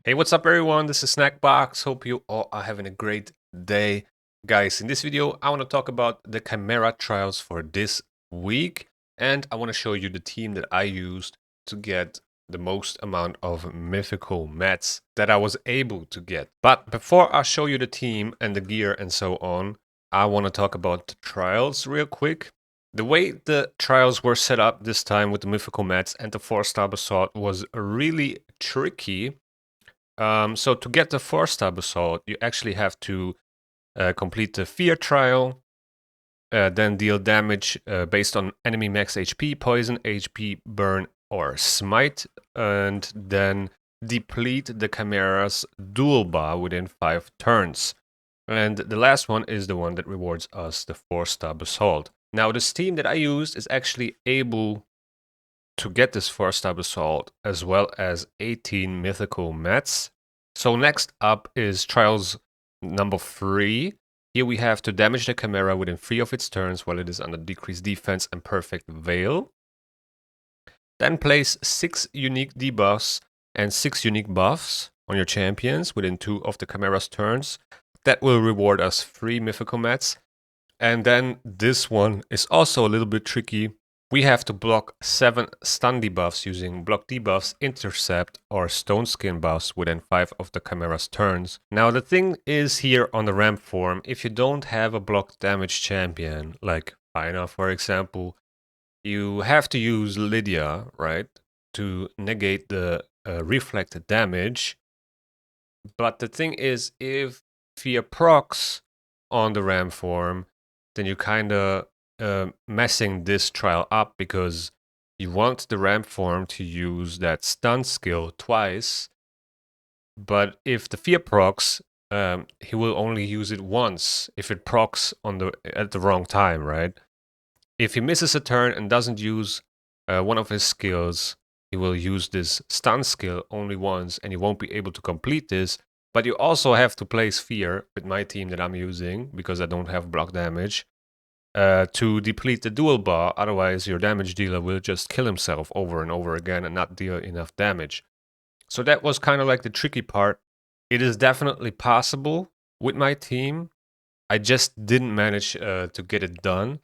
Hey, what's up everyone? This is Snackbox. Hope you all are having a great day. Guys, in this video, I want to talk about the Chimera trials for this week. And I want to show you the team that I used to get the most amount of mythical mats that I was able to get. But before I show you the team and the gear and so on, I want to talk about the trials real quick. The way the trials were set up this time with the mythical mats and the 4-star basalt was really tricky. So to get the 4-star basalt, you actually have to complete the fear trial, then deal damage based on enemy max HP, poison, HP, burn, or smite, and then deplete the Chimera's dual bar within 5 turns. And the last one is the one that rewards us the 4-star basalt. Now the team that I used is actually able to get this 4-star basalt as well as 18 mythical mats. So next up is trials number 3. Here we have to damage the Chimera within 3 of its turns while it is under decreased defense and perfect veil. Then place 6 unique debuffs and 6 unique buffs on your champions within 2 of the Chimera's turns. That will reward us 3 mythical mats. And then this one is also a little bit tricky. We have to block 7 stun debuffs using block debuffs, intercept, or stone skin buffs within 5 of the Chimera's turns. Now the thing is here on the ramp form, if you don't have a block damage champion, like Fina for example, you have to use Lydia, right, to negate the reflected damage. But the thing is, if Fear procs on the ramp form, then you kind of messing this trial up because you want the ramp form to use that stun skill twice, but if the fear procs, he will only use it once if it procs at the wrong time, right? If he misses a turn and doesn't use one of his skills, he will use this stun skill only once and he won't be able to complete this. But you also have to place fear with my team that I'm using because I don't have block damage. To deplete the dual bar, otherwise your damage dealer will just kill himself over and over again and not deal enough damage. So that was kind of like the tricky part. It is definitely possible with my team. I just didn't manage to get it done.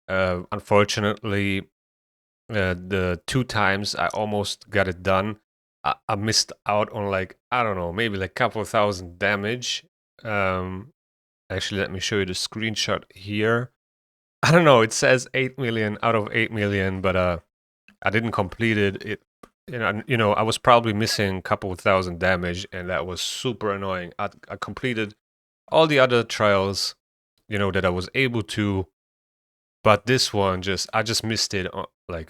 Unfortunately, the 2 times I almost got it done, I missed out on like, I don't know, maybe like a couple thousand damage. Actually, let me show you the screenshot here. I don't know, it says 8 million out of 8 million, but I didn't complete it. I was probably missing a couple of thousand damage, and that was super annoying. I completed all the other trials, that I was able to, but this one I just missed it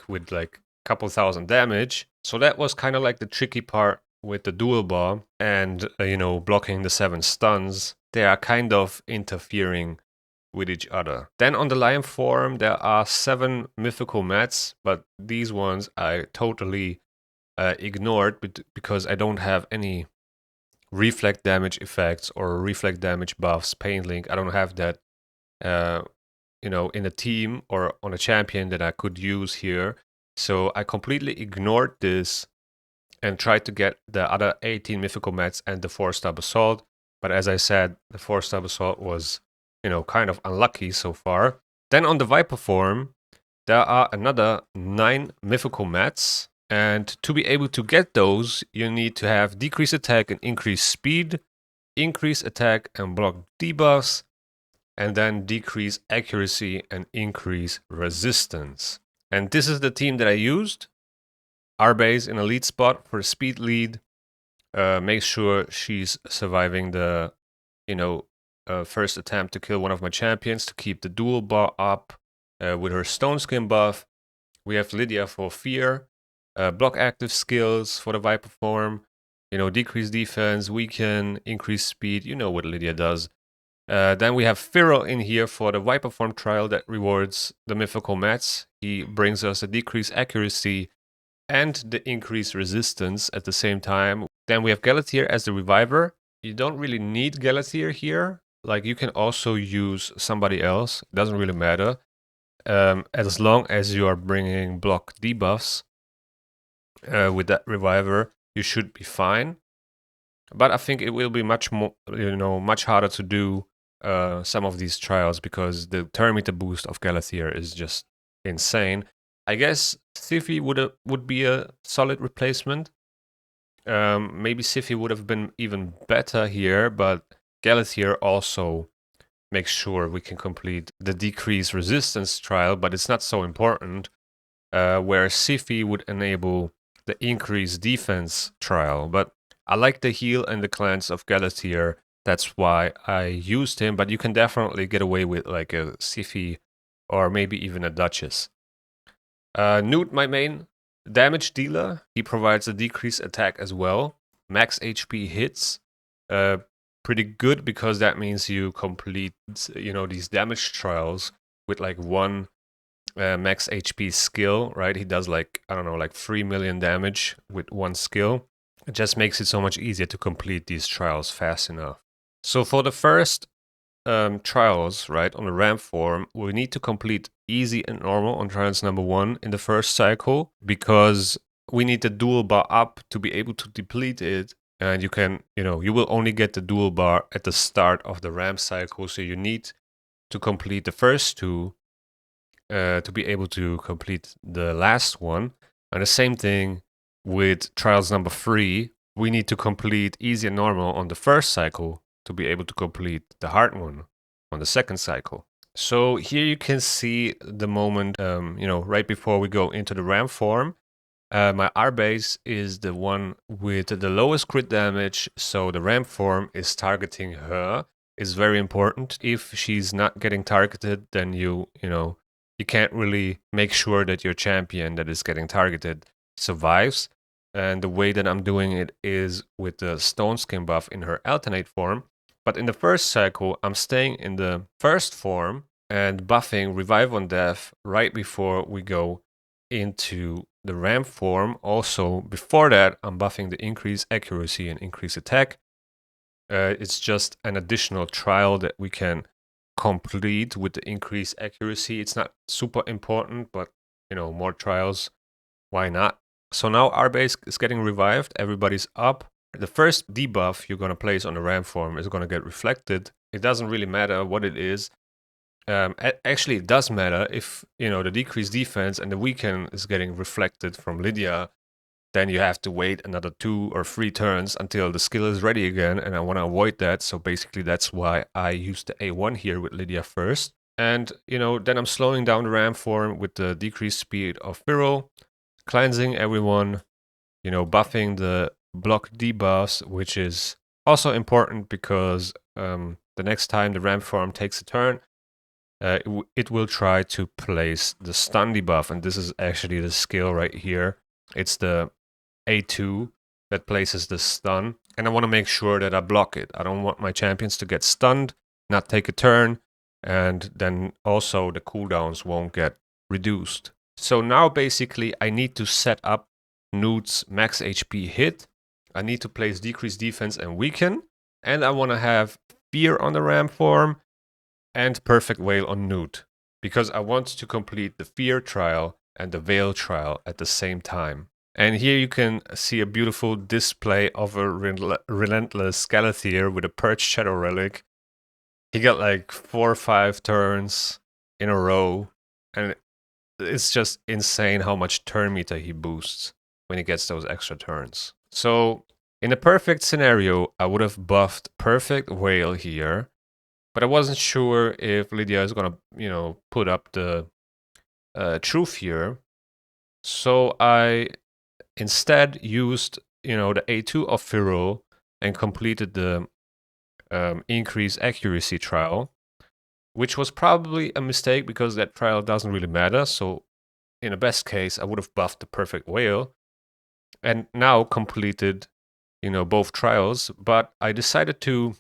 with like a couple thousand damage. So that was kind of like the tricky part with the dual bar and blocking the 7 stuns. They are kind of interfering with each other. Then on the lion form, there are 7 mythical mats, but these ones I totally ignored because I don't have any reflect damage effects or reflect damage buffs, pain link. I don't have that, in a team or on a champion that I could use here. So I completely ignored this and tried to get the other 18 mythical mats and the 4-star basalt. But as I said, the 4-star basalt was kind of unlucky so far. Then on the Viper form, there are another 9 mythical mats. And to be able to get those, you need to have decrease attack and increase speed, increase attack and block debuffs, and then decrease accuracy and increase resistance. And this is the team that I used. Arbais in a lead spot for a speed lead. Make sure she's surviving the, first attempt to kill one of my champions to keep the dual bar up with her stone skin buff. We have Lydia for fear, block active skills for the Viper form, decrease defense, weaken, increase speed. You know what Lydia does. Then we have Firrol in here for the Viper form trial that rewards the mythical mats. He brings us a decreased accuracy and the increased resistance at the same time. Then we have Galathir as the reviver. You don't really need Galathir here. Like, you can also use somebody else. It doesn't really matter. As long as you are bringing block debuffs with that reviver, you should be fine. But I think it will be much more, much harder to do some of these trials because the thermometer boost of Galathir is just insane. I guess Siphi would be a solid replacement. Maybe Siphi would have been even better here, but Galathir also makes sure we can complete the decrease resistance trial, but it's not so important. Where Siphi would enable the increase defense trial, but I like the heal and the cleanse of Galathir. That's why I used him, but you can definitely get away with like a Siphi or maybe even a Duchess. Gnut, my main damage dealer, he provides a decreased attack as well. Max HP hits, pretty good because that means you complete, these damage trials with like one max HP skill, right? He does like, I don't know, like 3 million damage with one skill. It just makes it so much easier to complete these trials fast enough. So for the first trials, right, on the ramp form, we need to complete easy and normal on trials number 1 in the first cycle because we need the dual bar up to be able to deplete it. And you can, you will only get the dual bar at the start of the ramp cycle. So you need to complete the first 2 to be able to complete the last one. And the same thing with trials number 3. We need to complete easy and normal on the first cycle to be able to complete the hard one on the second cycle. So here you can see the moment, right before we go into the ramp form. My Arbais is the one with the lowest crit damage, so the ramp form is targeting her. Is very important. If she's not getting targeted, then you can't really make sure that your champion that is getting targeted survives. And the way that I'm doing it is with the Stone Skin buff in her alternate form. But in the first cycle, I'm staying in the first form and buffing Revive on Death right before we go into the ramp form. Also, before that, I'm buffing the increase accuracy and increase attack. It's just an additional trial that we can complete with the increased accuracy. It's not super important, but more trials, why not? So now Arbais is getting revived, everybody's up. The first debuff you're gonna place on the ramp form is gonna get reflected. It doesn't really matter what it is. Actually, it does matter if the decreased defense and the weaken is getting reflected from Lydia. Then you have to wait another 2 or 3 turns until the skill is ready again, and I want to avoid that. So basically that's why I used the A1 here with Lydia first. And, then I'm slowing down the ramp form with the decreased speed of Firrol, cleansing everyone, buffing the block debuffs, which is also important because the next time the ramp form takes a turn, it will try to place the stun debuff, and this is actually the skill right here. It's the A2 that places the stun, and I want to make sure that I block it. I don't want my champions to get stunned, not take a turn, and then also the cooldowns won't get reduced. So now basically I need to set up Gnut's max HP hit. I need to place decreased defense and weaken, and I want to have Fear on the ramp form and Perfect Veil on Gnut, because I want to complete the Fear trial and the Veil trial at the same time. And here you can see a beautiful display of a relentless Galathir with a Perched Shadow Relic. He got like 4 or 5 turns in a row, and it's just insane how much turn meter he boosts when he gets those extra turns. So in a perfect scenario, I would have buffed Perfect Veil here, but I wasn't sure if Lydia is gonna, put up the True Fear. So I instead used, the A2 of Firrol and completed the increase accuracy trial, which was probably a mistake because that trial doesn't really matter. So in the best case, I would have buffed the Perfect Veil and now completed, both trials. But I decided to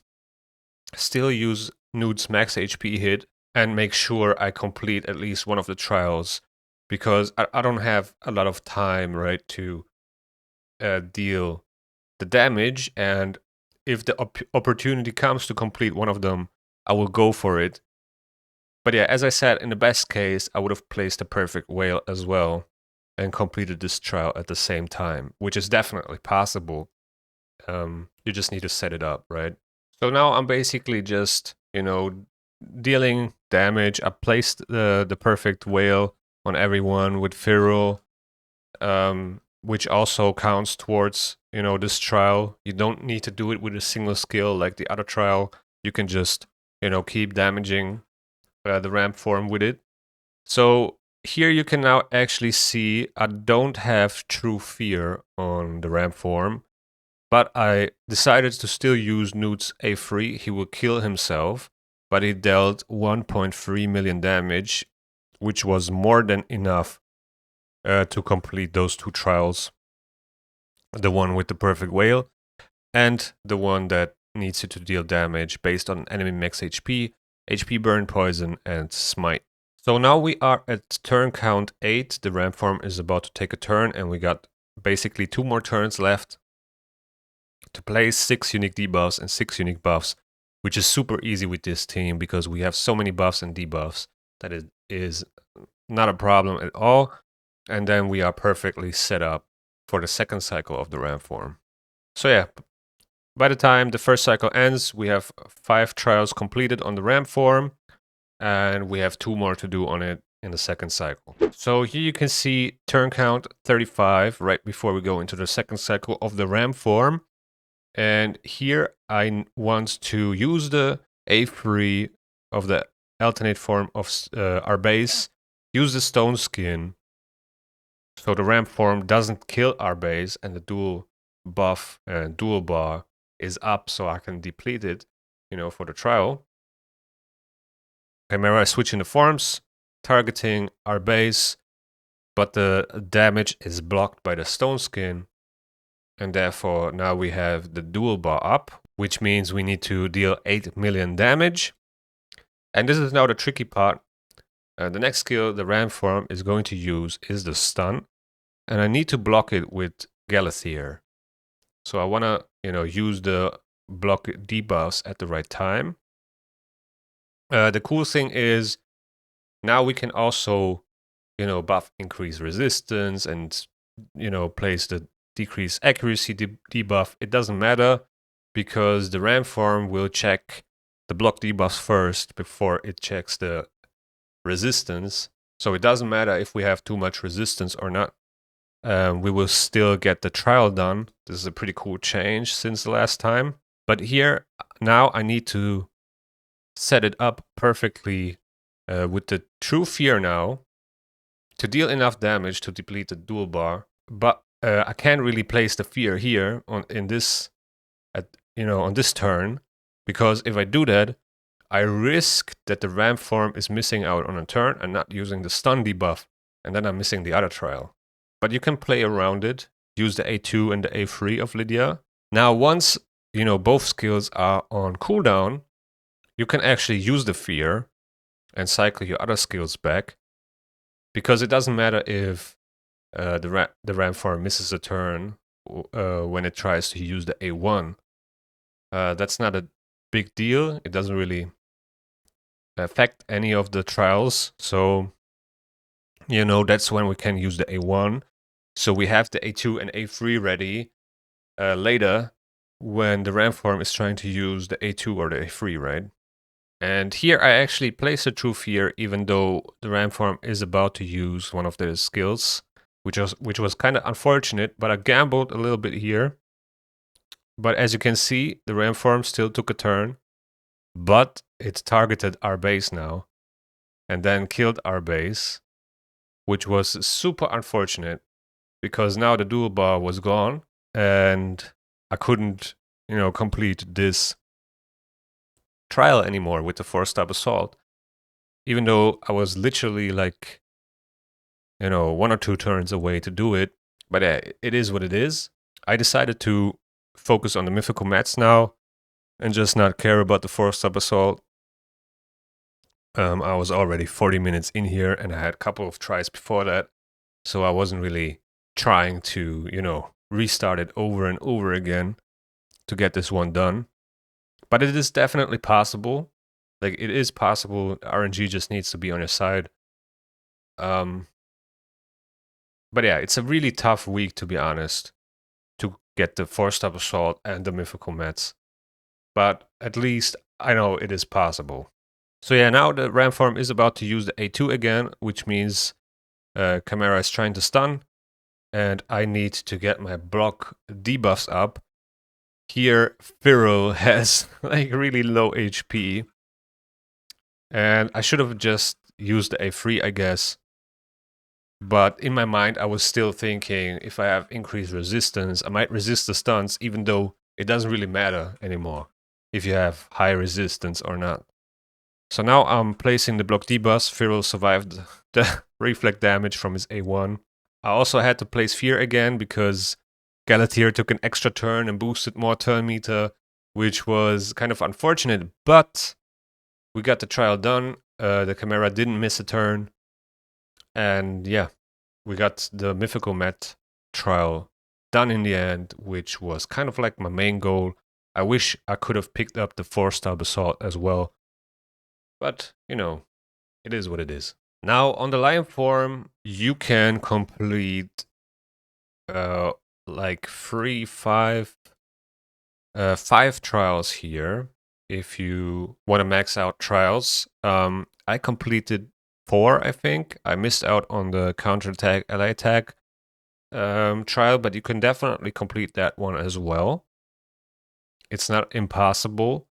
still use Gnut's max HP hit and make sure I complete at least one of the trials because I don't have a lot of time, right, to deal the damage. And if the opportunity comes to complete one of them, I will go for it. But yeah, as I said, in the best case, I would have placed the Perfect Veil as well and completed this trial at the same time, which is definitely possible. You just need to set it up, right? So now I'm basically just, dealing damage. I placed the perfect whale on everyone with Firrol, which also counts towards, this trial. You don't need to do it with a single skill like the other trial. You can just, keep damaging the ramp form with it. So here you can now actually see I don't have True Fear on the ramp form, but I decided to still use Gnut's A3. He will kill himself, but he dealt 1.3 million damage, which was more than enough to complete those two trials. The one with the perfect whale and the one that needs you to deal damage based on enemy max HP, HP burn, poison, and smite. So now we are at turn count 8. The ramp form is about to take a turn, and we got basically 2 more turns left to place 6 unique debuffs and 6 unique buffs, which is super easy with this team because we have so many buffs and debuffs that it is not a problem at all. And then we are perfectly set up for the second cycle of the ramp form. So yeah, by the time the first cycle ends, we have 5 trials completed on the ramp form, and we have 2 more to do on it in the second cycle. So here you can see turn count 35 right before we go into the second cycle of the ramp form. And here I want to use the A3 of the alternate form of Arbais, use the stone skin, so the ramp form doesn't kill Arbais and the dual buff and dual bar is up, so I can deplete it, for the trial. Chimera is switching the forms, targeting Arbais, but the damage is blocked by the stone skin, and therefore now we have the dual bar up, which means we need to deal 8 million damage. And this is now the tricky part. The next skill the ramp form is going to use is the stun, and I need to block it with Galathir. So I want to, use the block debuffs at the right time. The cool thing is now we can also, buff increase resistance and, place the decrease accuracy debuff. It doesn't matter because the ramp form will check the block debuffs first before it checks the resistance. So it doesn't matter if we have too much resistance or not. We will still get the trial done. This is a pretty cool change since the last time. But here, now I need to set it up perfectly with the True Fear now to deal enough damage to deplete the dual bar. But I can't really place the Fear here on this turn, because if I do that, I risk that the ramp form is missing out on a turn and not using the stun debuff, and then I'm missing the other trial. But you can play around it, use the A2 and the A3 of Lydia. Now once, both skills are on cooldown, you can actually use the Fear and cycle your other skills back, because it doesn't matter if the ramp form misses a turn when it tries to use the A1. That's not a big deal. It doesn't really affect any of the trials. So, that's when we can use the A1. So we have the A2 and A3 ready later when the ramp form is trying to use the A2 or the A3, right? And here I actually place a True Fear, even though the ramp form is about to use one of their skills, which was kind of unfortunate, but I gambled a little bit here. But as you can see, the ramp form still took a turn, but it targeted Arbais now, and then killed Arbais, which was super unfortunate, because now the dual bar was gone, and I couldn't, complete this trial anymore with the 4-star assault, even though I was literally like, 1 or 2 turns away to do it. But it is what it is. I decided to focus on the mythical mats now and just not care about the 4-star assault. I was already 40 minutes in here, and I had a couple of tries before that, so I wasn't really trying to, restart it over and over again to get this one done. But it is definitely possible. Like, it is possible. RNG just needs to be on your side. But yeah, it's a really tough week, to be honest, to get the 4-star assault and the mythical mats. But at least I know it is possible. So yeah, now the ram form is about to use the A2 again, which means Chimera is trying to stun, and I need to get my block debuffs up. Here, Firrol has like really low HP, and I should have just used the A3, I guess. But in my mind, I was still thinking if I have increased resistance, I might resist the stuns, even though it doesn't really matter anymore if you have high resistance or not. So now I'm placing the block debuffs. Firrol survived the reflect damage from his A1. I also had to place Fear again because Galathir took an extra turn and boosted more turn meter, which was kind of unfortunate, but we got the trial done. The Chimera didn't miss a turn. And yeah, we got the mythical mat trial done in the end, which was kind of like my main goal. I wish I could have picked up the 4-star basalt as well. But, you know, it is what it is. Now, on the lion form, you can complete like 5 trials here if you want to max out trials. I completed 4, I think. I missed out on the counterattack, ally attack trial, but you can definitely complete that one as well. It's not impossible.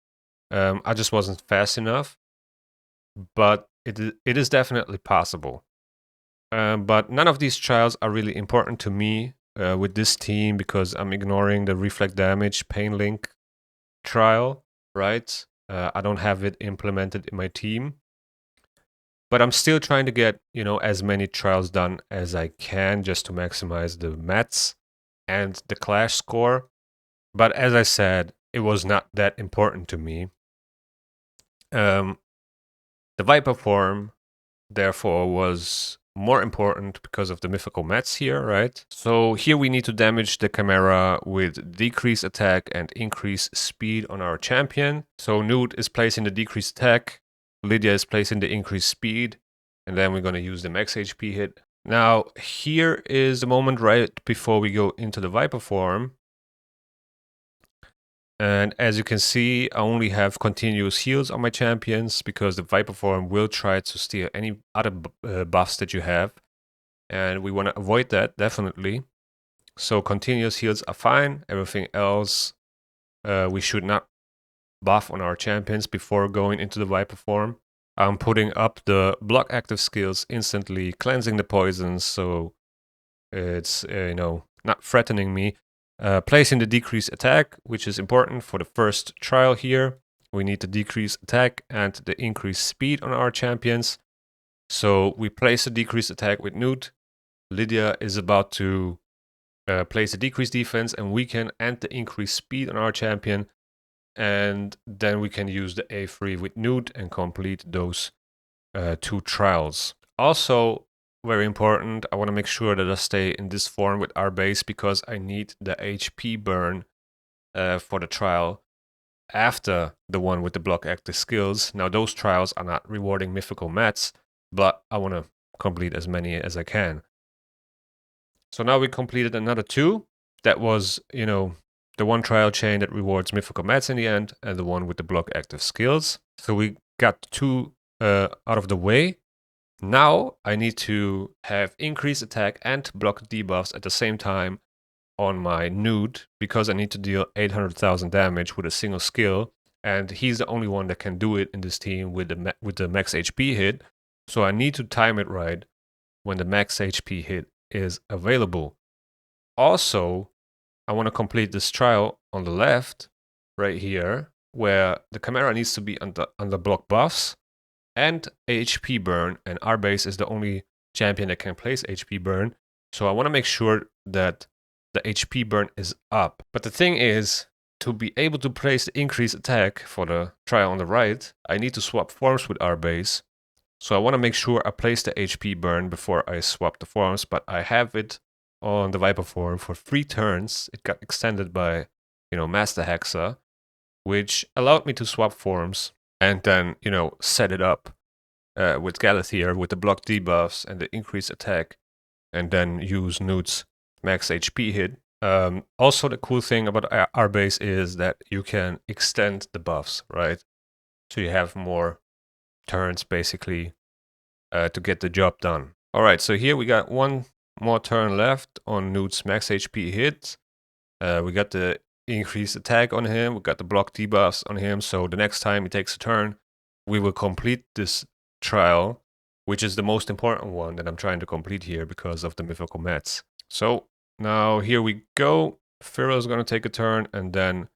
I just wasn't fast enough, but it is definitely possible. But none of these trials are really important to me with this team because I'm ignoring the reflect damage pain link trial, right? I don't have it implemented in my team. But I'm still trying to get, you know, as many trials done as I can just to maximize the mats and the clash score. But as I said, it was not that important to me. The Viper form, therefore, was more important because of the mythical mats here, right? So here we need to damage the Chimera with decrease attack and increase speed on our champion. So Gnut is placing the decreased attack, Lydia is placing the increased speed, and then we're going to use the max HP hit. Now here is the moment right before we go into the Viper form. And as you can see, I only have continuous heals on my champions because the Viper form will try to steal any other buffs that you have. And we want to avoid that, definitely. So continuous heals are fine. Everything else, we should not buff on our champions before going into the Viper form. I'm putting up the block active skills instantly, cleansing the poisons, so it's, you know, not threatening me. Placing the decrease attack, which is important for the first trial here. We need the decrease attack and the increased speed on our champions. So we place the decrease attack with Gnut. Lydia is about to place the decreased defense and weaken and the increased speed on our champion. And then we can use the A3 with Gnut and complete those 2 trials. Also, very important, I want to make sure that I stay in this form with Arbais because I need the HP burn for the trial after the one with the block active skills. Now those trials are not rewarding mythical mats, but I want to complete as many as I can. So now we completed another 2. That was, you know, the one trial chain that rewards mythical mats in the end and the one with the block active skills. So we got 2 out of the way. Now I need to have increased attack and block debuffs at the same time on my Gnut because I need to deal 800,000 damage with a single skill, and he's the only one that can do it in this team with the max HP hit. So I need to time it right when the max HP hit is available. Also, I want to complete this trial on the left, right here, where the Chimera needs to be under block buffs and HP burn, and Arbais is the only champion that can place HP burn. So I want to make sure that the HP burn is up. But the thing is, to be able to place the increased attack for the trial on the right, I need to swap forms with Arbais. So I want to make sure I place the HP burn before I swap the forms, but I have it on the Viper form for 3 turns. It got extended by, you know, Master Hexa, which allowed me to swap forms and then, you know, set it up with Galathir with the block debuffs and the increased attack, and then use Gnut's max HP hit. Also, the cool thing about Arbais is that you can extend the buffs, right? So you have more turns basically to get the job done. All right, so here we got one more turn left on Gnut's max HP hit. We got the increased attack on him. We got the block debuffs on him. So the next time he takes a turn, we will complete this trial, which is the most important one that I'm trying to complete here because of the mythical mats. So now here we go. Firrol is going to take a turn, and then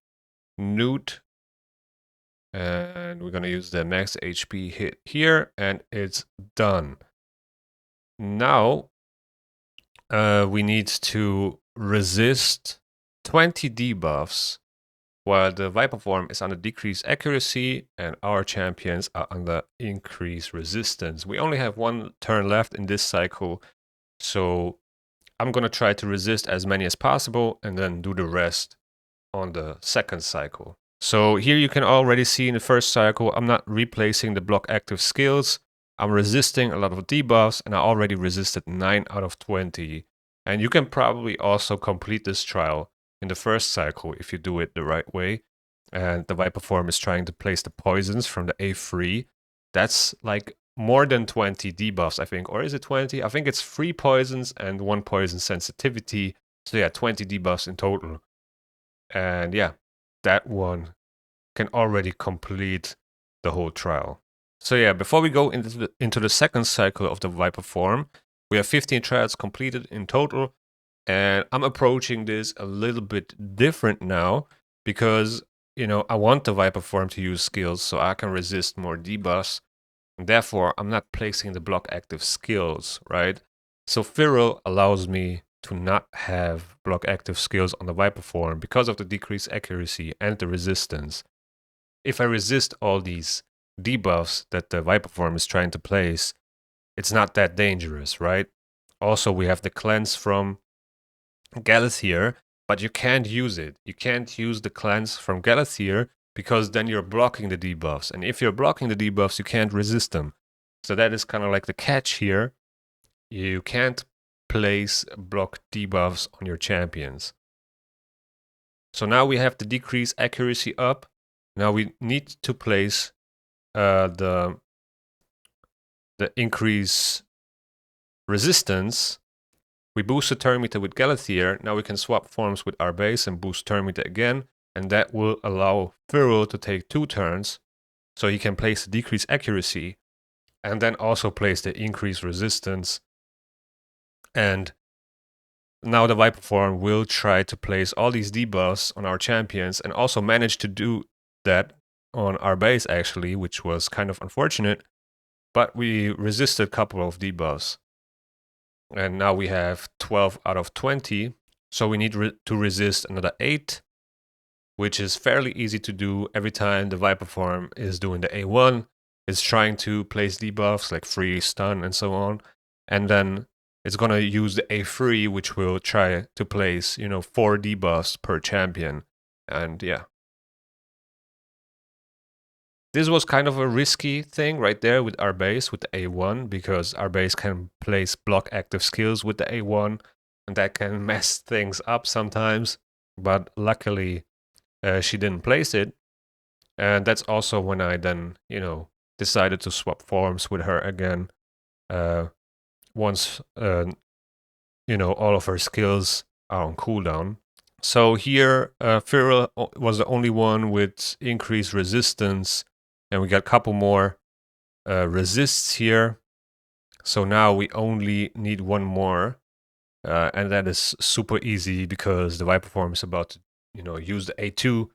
Gnut. And we're going to use the max HP hit here, and it's done. Now we need to resist 20 debuffs while the Viper form is under decreased accuracy and our champions are under increased resistance. We only have one turn left in this cycle, so I'm going to try to resist as many as possible and then do the rest on the second cycle. So here you can already see in the first cycle, I'm not replacing the block active skills. I'm resisting a lot of debuffs, and I already resisted 9 out of 20. And you can probably also complete this trial in the first cycle if you do it the right way. And the Viper form is trying to place the poisons from the A3. That's like more than 20 debuffs, I think. Or is it 20? I think it's 3 poisons and 1 poison sensitivity. So yeah, 20 debuffs in total. And yeah, that one can already complete the whole trial. So yeah, before we go into the second cycle of the Viper form, we have 15 trials completed in total. And I'm approaching this a little bit different now because, you know, I want the Viper form to use skills so I can resist more debuffs. And therefore, I'm not placing the block active skills, right? So Firrol allows me to not have block active skills on the Viper form because of the decreased accuracy and the resistance. If I resist all these debuffs that the Viper form is trying to place, it's not that dangerous, right? Also, we have the cleanse from Galathir, but you can't use it. You can't use the cleanse from Galathir because then you're blocking the debuffs. And if you're blocking the debuffs, you can't resist them. So that is kind of like the catch here. You can't place block debuffs on your champions. So now we have the decrease accuracy up. Now we need to place the increase resistance. We boost the turn meter with Galathir. Now we can swap forms with Arbais and boost turn meter again. And that will allow Firrol to take 2 turns. So he can place the decrease accuracy and then also place the increase resistance. And now the Viper form will try to place all these debuffs on our champions and also manage to do that on Arbais actually, which was kind of unfortunate. But we resisted a couple of debuffs. And now we have 12 out of 20. So we need to resist another 8, which is fairly easy to do every time the Viper form is doing the A1. It's trying to place debuffs like freeze, stun, and so on. And then it's going to use the A3, which will try to place, 4 debuffs per champion. And yeah. This was kind of a risky thing right there with Arbais, with the A1, because Arbais can place block active skills with the A1, and that can mess things up sometimes. But luckily, she didn't place it. And that's also when I then, decided to swap forms with her again. Once, all of her skills are on cooldown. So here, Firrol was the only one with increased resistance. And we got a couple more resists here. So now we only need one more. And that is super easy because the Viper form is about to, use the A2.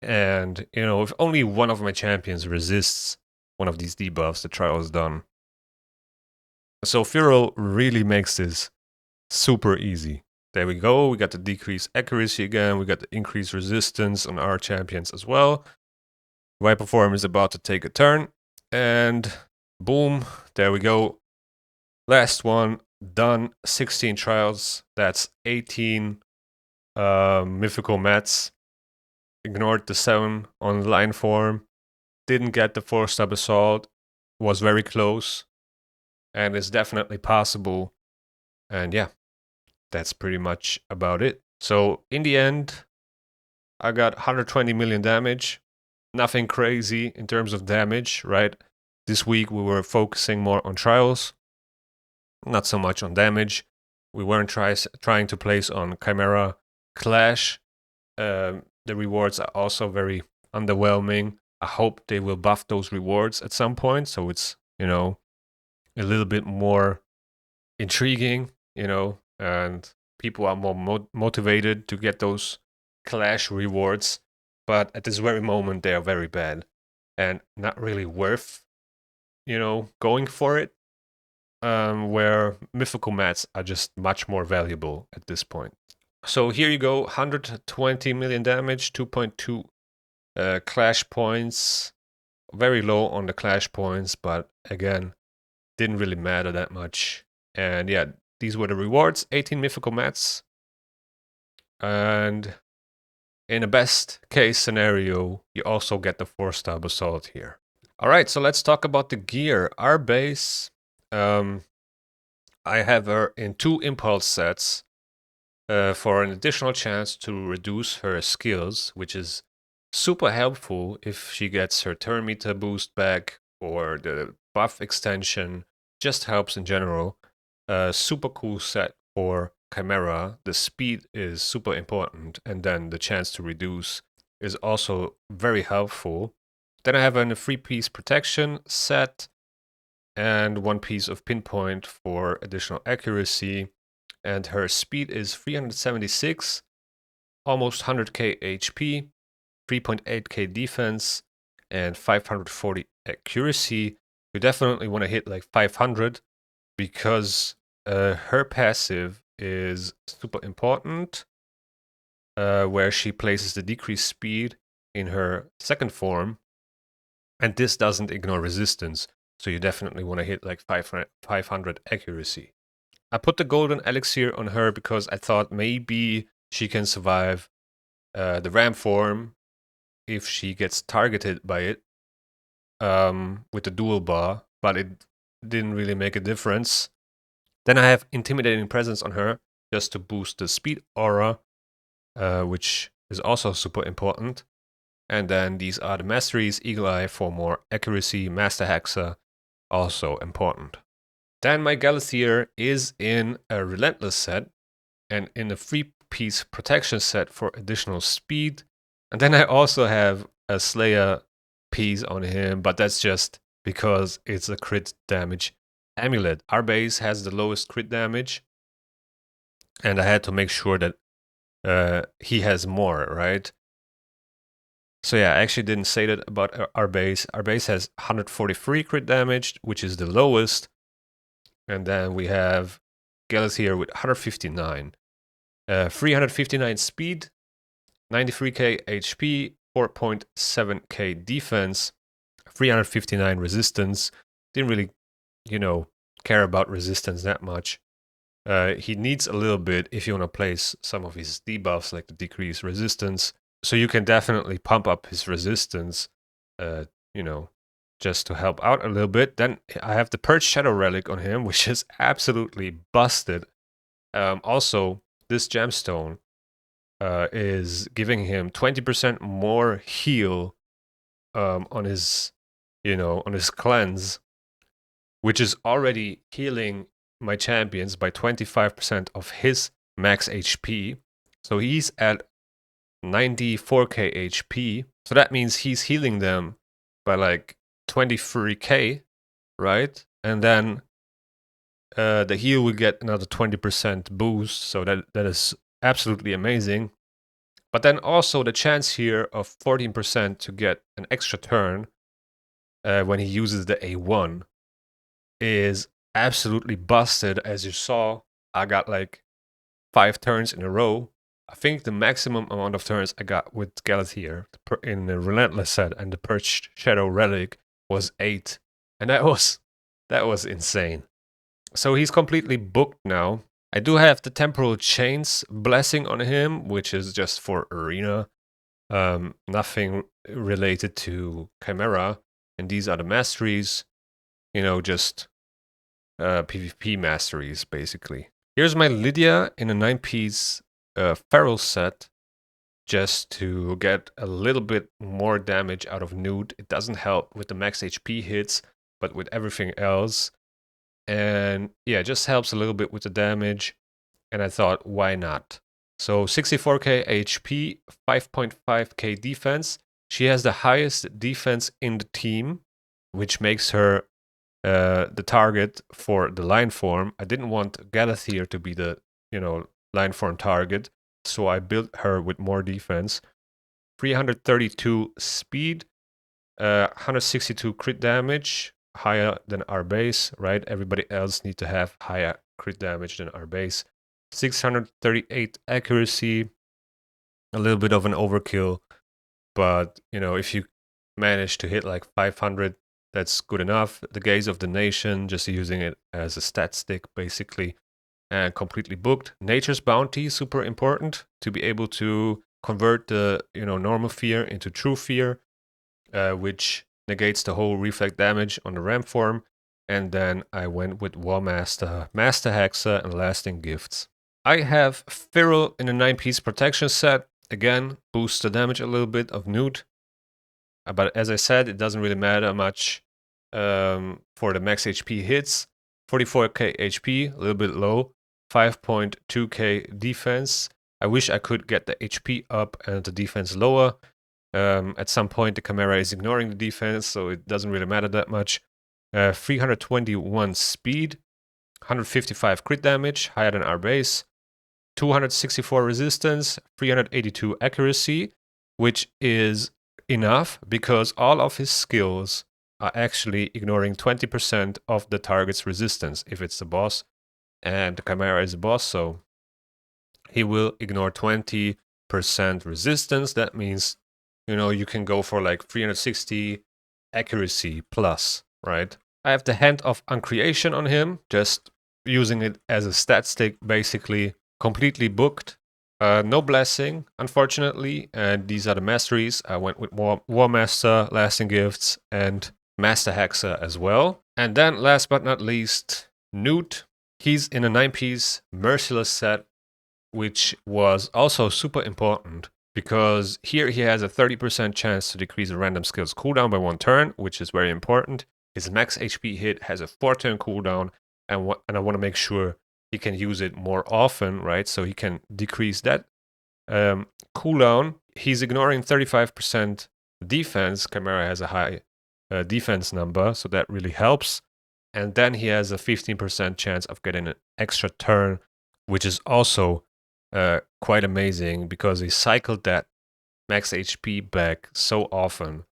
And, if only one of my champions resists one of these debuffs, the trial is done. So Firrol really makes this super easy. There we go. We got the decreased accuracy again. We got the increased resistance on our champions as well. Viper form is about to take a turn. And boom, there we go. Last one, done. 16 trials. That's 18 mythical mats. Ignored the 7 on line form. Didn't get the 4-stab assault. Was very close. And it's definitely possible. And yeah, that's pretty much about it. So in the end, I got 120 million damage. Nothing crazy in terms of damage, right? This week we were focusing more on trials, not so much on damage. We weren't trying to place on Chimera Clash. The rewards are also very underwhelming. I hope they will buff those rewards at some point, so it's, you know, a little bit more intriguing, you know, and people are more motivated to get those Clash rewards. But at this very moment, they are very bad and not really worth, you know, going for it. Where mythical mats are just much more valuable at this point. So here you go, 120 million damage, 2.2 clash points. Very low on the clash points, but again, didn't really matter that much. And yeah, these were the rewards, 18 mythical mats. And in a best case scenario, you also get the 4-star basalt here. All right, so let's talk about the gear. Arbais, I have her in 2 impulse sets for an additional chance to reduce her skills, which is super helpful if she gets her turn meter boost back or the buff extension. Just helps in general. Super cool set for Chimera. The speed is super important, and then the chance to reduce is also very helpful. Then I have a 3-piece protection set and 1 piece of pinpoint for additional accuracy. And her speed is 376, almost 100k HP, 3.8k defense, and 540 accuracy. You definitely want to hit like 500 because her passive is super important, where she places the decreased speed in her second form, and this doesn't ignore resistance, so you definitely want to hit like 500 accuracy. I put the golden elixir on her because I thought maybe she can survive the ram form if she gets targeted by it with the dual bar, but it didn't really make a difference. Then I have intimidating presence on her just to boost the speed aura, which is also super important. And then these are the masteries, Eagle Eye for more accuracy, Master Hexer, also important. Then my Galathir is in a Relentless set and in a 3-piece protection set for additional speed. And then I also have a Slayer piece on him, but that's just because it's a crit damage amulet. Arbais has the lowest crit damage, and I had to make sure that he has more, right? So yeah, I actually didn't say that about Arbais. Arbais has 143 crit damage, which is the lowest. And then we have Galathir with 159. 359 speed, 93k HP, 4.7k defense, 359 resistance. Didn't really, you know, care about resistance that much. He needs a little bit if you want to place some of his debuffs, like the decreased resistance. So you can definitely pump up his resistance, you know, just to help out a little bit. Then I have the Purge Shadow Relic on him, which is absolutely busted. Also, this gemstone is giving him 20% more heal on his, you know, on his cleanse, which is already healing my champions by 25% of his max HP. So he's at 94k HP. So that means he's healing them by like 23k, right? And then the heal will get another 20% boost. So that is absolutely amazing. But then also the chance here of 14% to get an extra turn when he uses the A1 is absolutely busted. As you saw, I got like 5 turns in a row. I think the maximum amount of turns I got with Galathir in the Relentless set and the Purged Shadow Relic was 8. And that was insane. So he's completely booked now. I do have the Temporal Chains blessing on him, which is just for Arena. Nothing related to Chimera. And these are the masteries. You know, just PvP masteries, basically. Here's my Lydia in a 9-piece Firrol set, just to get a little bit more damage out of Gnut. It doesn't help with the max HP hits, but with everything else. And yeah, it just helps a little bit with the damage. And I thought, why not? So 64k HP, 5.5k defense. She has the highest defense in the team, which makes her the target for the line form. I didn't want Galathir to be the, line form target, so I built her with more defense. 332 speed, 162 crit damage, higher than Arbais, right? Everybody else need to have higher crit damage than Arbais. 638 accuracy, a little bit of an overkill, but if you manage to hit like 500, that's good enough. The Gaze of the Nation, just using it as a stat stick basically, and completely booked. Nature's Bounty, super important to be able to convert the normal fear into true fear, which negates the whole reflect damage on the ram form. And then I went with War Master, Master Hexa, and Lasting Gifts. I have Firrol in a 9-piece protection set. Again, boosts the damage a little bit of Gnut. But as I said, it doesn't really matter much for the max HP hits. 44k HP, a little bit low. 5.2k defense. I wish I could get the HP up and the defense lower. At some point, the Chimera is ignoring the defense, so it doesn't really matter that much. 321 speed, 155 crit damage, higher than Arbais. 264 resistance, 382 accuracy, which is enough because all of his skills are actually ignoring 20% of the target's resistance if it's the boss. And the Chimera is a boss, so he will ignore 20% resistance. That means, you can go for like 360 accuracy plus, right? I have the Hand of Uncreation on him, just using it as a stat stick, basically. Completely booked. No blessing, unfortunately. And these are the masteries. I went with War Master, Lasting Gifts, and Master Hexa as well. And then, last but not least, Gnut. He's in a 9-piece Merciless set, which was also super important because here he has a 30% chance to decrease a random skill's cooldown by 1 turn, which is very important. His max HP hit has a 4-turn cooldown, and I want to make sure he can use it more often, right? So he can decrease that cooldown. He's ignoring 35% defense. Chimera has a high defense number, so that really helps. And then he has a 15% chance of getting an extra turn, which is also quite amazing because he cycled that max HP back so often.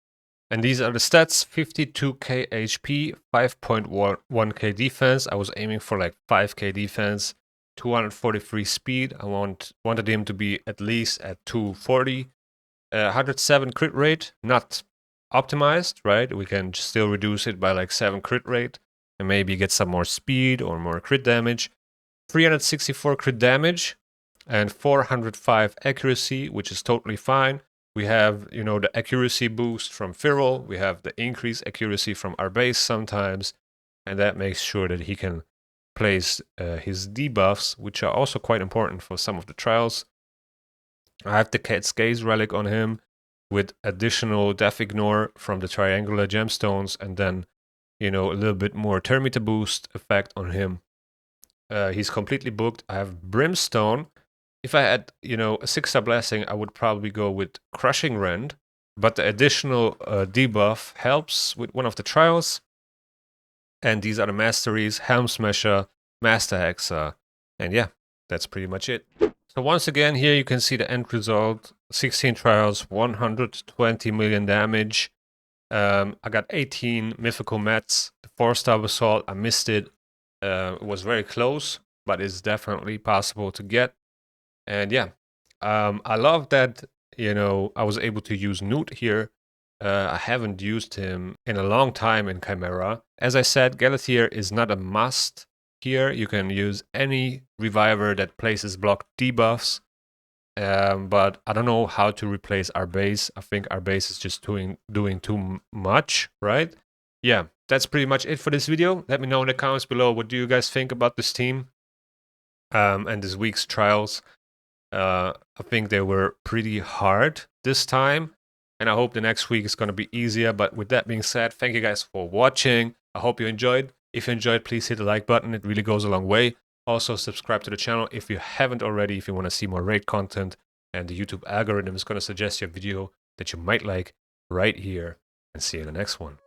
And these are the stats: 52k HP, 5.1k defense. I was aiming for like 5k defense, 243 speed. I wanted him to be at least at 240. 107 crit rate, not optimized, right? We can still reduce it by like 7 crit rate and maybe get some more speed or more crit damage. 364 crit damage and 405 accuracy, which is totally fine. We have, the accuracy boost from Firrol. We have the increased accuracy from Arbais sometimes. And that makes sure that he can place his debuffs, which are also quite important for some of the trials. I have the Cat's Gaze relic on him with additional Death Ignore from the triangular gemstones. And then, a little bit more Termita boost effect on him. He's completely booked. I have Brimstone. If I had, a 6-star blessing, I would probably go with Crushing Rend, but the additional debuff helps with one of the trials. And these are the masteries: Helm Smasher, Master Hexa, and yeah, that's pretty much it. So once again, here you can see the end result: 16 trials, 120 million damage. I got 18 mythical mats. The 4-star Basalt, I missed it. It was very close, but it's definitely possible to get. And yeah, I love that, I was able to use Gnut here. I haven't used him in a long time in Chimera. As I said, Galathir is not a must here. You can use any reviver that places blocked debuffs. But I don't know how to replace Arbais. I think Arbais is just doing too much, right? Yeah, that's pretty much it for this video. Let me know in the comments below, what do you guys think about this team? and this week's trials. I think they were pretty hard this time, and I hope the next week is going to be easier. But with that being said, thank you guys for watching. I hope you enjoyed. If you enjoyed, please hit the like button. It really goes a long way. Also, subscribe to the channel if you haven't already, if you want to see more raid content, and the YouTube algorithm is going to suggest you a video that you might like right here, and see you in the next one.